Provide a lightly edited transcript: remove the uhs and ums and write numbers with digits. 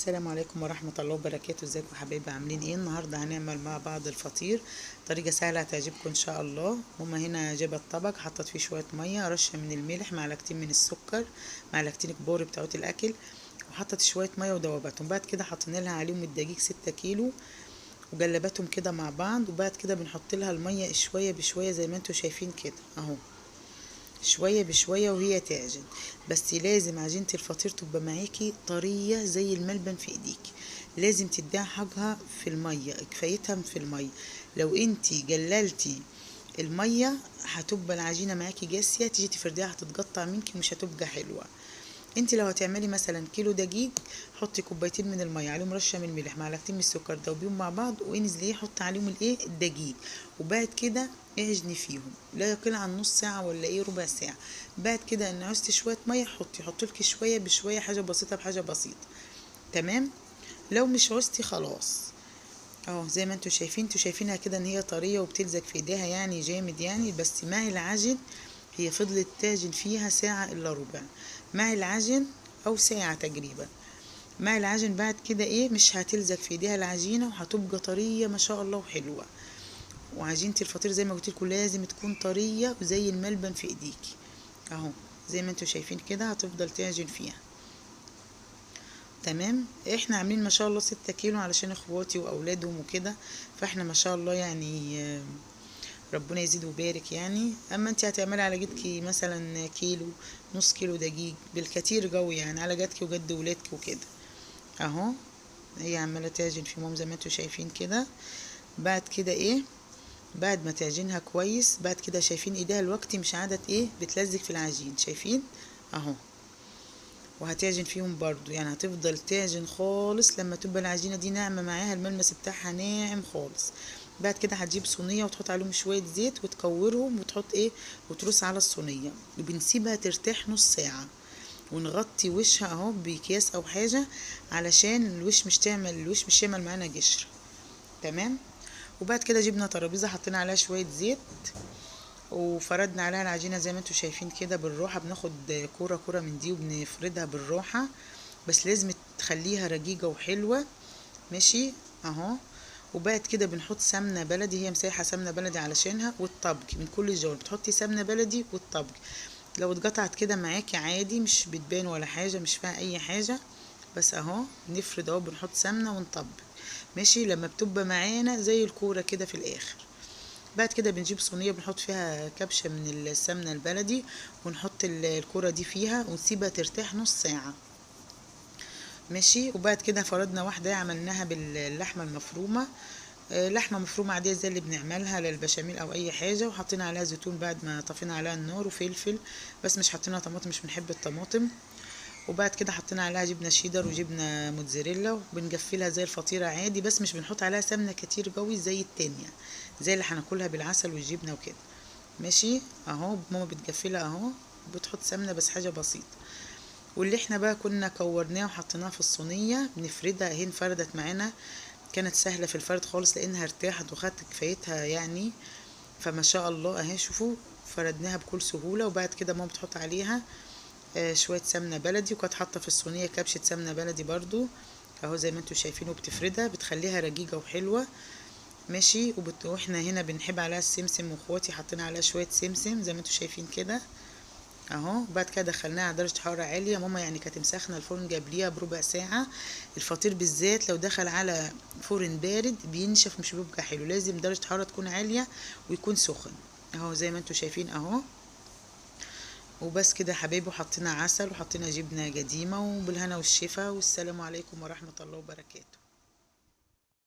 السلام عليكم ورحمة الله وبركاته. ازيكم يا حبايبي، عاملين ايه؟ النهاردة هنعمل مع بعض الفطير، طريقة سهلة هتعجبكم ان شاء الله. ماما هنا جابت طبق حطت فيه شوية مية، رشة من الملح، معلقتين من السكر، معلقتين كبار بتوعت الاكل، وحطت شوية مية ودوبتهم. بعد كده حطينا لها عليهم الدقيق 6 كيلو وجلبتهم كده مع بعض. وبعد كده بنحط لها المية شوية بشوية زي ما انتوا شايفين كده اهو، شوية بشوية وهي تعجن. بس لازم عجينة الفطير تبقى معاكي طرية زي الملبن في ايديكي، لازم تديها حاجها في المية، كفايتها في المية. لو انتي جللتي المية هتبقى العجينة معاكي جاسية، تيجي تفرديها هتتقطع منكي ومش هتبقى حلوة. انت لو هتعملي مثلا كيلو دقيق، حطي كوبايتين من الميه، عليهم رشه من الملح، معلقتين من السكر، دوبيهم مع بعض وانزلي حطي عليهم الدقيق. وبعد كده اعجني فيهم لا يقل عن نص ساعه ولا ربع ساعه. بعد كده ان عوزتي شويه ميه حطي شويه بشويه، حاجه بسيطه بحاجه بسيطه. تمام. لو مش عوزتي خلاص اهو زي ما انتوا شايفين، شايفينها كده ان هي طريه وبتلزق في ايديها يعني جامد يعني. بس مع العجن هي فضلت تعجن فيها ساعه الا ربع مع العجن، او ساعه تقريبا مع العجن. بعد كده مش هتلزق في ايديها العجينه وهتبقى طريه ما شاء الله وحلوه. وعجينه الفطير زي ما قلت لكم لازم تكون طريه وزي الملبن في ايديكي اهو، زي ما انتوا شايفين كده هتفضل تعجن فيها. تمام. احنا عاملين ما شاء الله 6 كيلو علشان اخواتي واولادهم وكده، فاحنا ما شاء الله يعني ربنا يزيد ويبارك يعني. اما انت هتعملي على جدكي مثلا كيلو، نص كيلو دقيق بالكتير قوي يعني، على جدكي وجد ولادك وكده اهو. هي عماله تعجن فيهم زي ما انتوا شايفين كده. بعد كده بعد ما تعجنها كويس، بعد كده شايفين ايديها الوقت مش عادت بتلزق في العجين، شايفين اهو. وهتعجن فيهم برضو يعني، هتفضل تعجن خالص لما تبقى العجينة دي ناعمة معاها، الملمس بتاعها ناعم خالص. بعد كده هتجيب صينية وتحط عليهم شوية زيت وتكورهم وتحط وترص على الصينية، وبنسيبها ترتاح نص ساعة، ونغطي وشها اهو بأكياس او حاجة علشان الوش مش تعمل معانا قشر. تمام. وبعد كده جبنا ترابيزة حطينا عليها شوية زيت وفردنا عليها العجينه زي ما انتوا شايفين كده بالراحه، بناخد كوره كوره من دي وبنفردها بالراحه، بس لازم تخليها رقيقه وحلوه. ماشي اهو. وبعد كده بنحط سمنه بلدي، هي مساحه سمنه بلدي علشانها، والطبق من كل الجوانب بتحطي سمنه بلدي والطبق. لو اتقطعت كده معاكي عادي مش بتبان ولا حاجه، مش فيها اي حاجه. بس اهو بنفرد اهو، بنحط سمنه ونطبق. ماشي. لما بتبقى معانا زي الكوره كده في الاخر، بعد كده بنجيب صينية بنحط فيها كبشة من السمنة البلدي، ونحط الكرة دي فيها ونسيبها ترتاح نص ساعة. ماشي. وبعد كده فردنا واحدة عملناها باللحمة المفرومة، لحمة مفرومة عادية زي اللي بنعملها للبشاميل او اي حاجة، وحطينا عليها زيتون بعد ما طفينا عليها النار وفلفل، بس مش حطينا طماطم، مش بنحب الطماطم. وبعد كده حطينا عليها جبنه شيدر وجبنه موتزاريلا، وبنقفلها زي الفطيره عادي، بس مش بنحط عليها سمنه كتير قوي زي التانية، زي اللي هناكلها بالعسل والجبنه وكده. ماشي اهو. ماما بتقفلها اهو، بتحط سمنه بس حاجه بسيطه. واللي احنا بقى كنا كورناه وحطيناه في الصينيه بنفردها اهي، انفردت معانا، كانت سهله في الفرد خالص لانها ارتاحت وخدت كفايتها يعني. فما شاء الله اهي شوفوا، فردناها بكل سهوله. وبعد كده ماما بتحط عليها شوية سمنة بلدي، وكانت حاطة في الصينية كبشة سمنة بلدي برضو اهو زي ما انتوا شايفين، وبتفردها بتخليها رقيقة وحلوة. ماشي. واحنا هنا بنحب عليها السمسم، واخواتي حاطين عليها شوية سمسم زي ما انتوا شايفين كده اهو. بعد كده دخلناها على درجة حرارة عالية، ماما يعني كانت مسخنة الفرن قبليها بربع ساعة. الفطير بالذات لو دخل على فرن بارد بينشف مش بيبقى حلو، لازم درجة حرارة تكون عالية ويكون سخن اهو زي ما انتوا شايفين اهو. وبس كده يا حبايبي، وحطينا عسل وحطينا جبنة قديمة، وبالهنا والشفا، والسلام عليكم ورحمة الله وبركاته.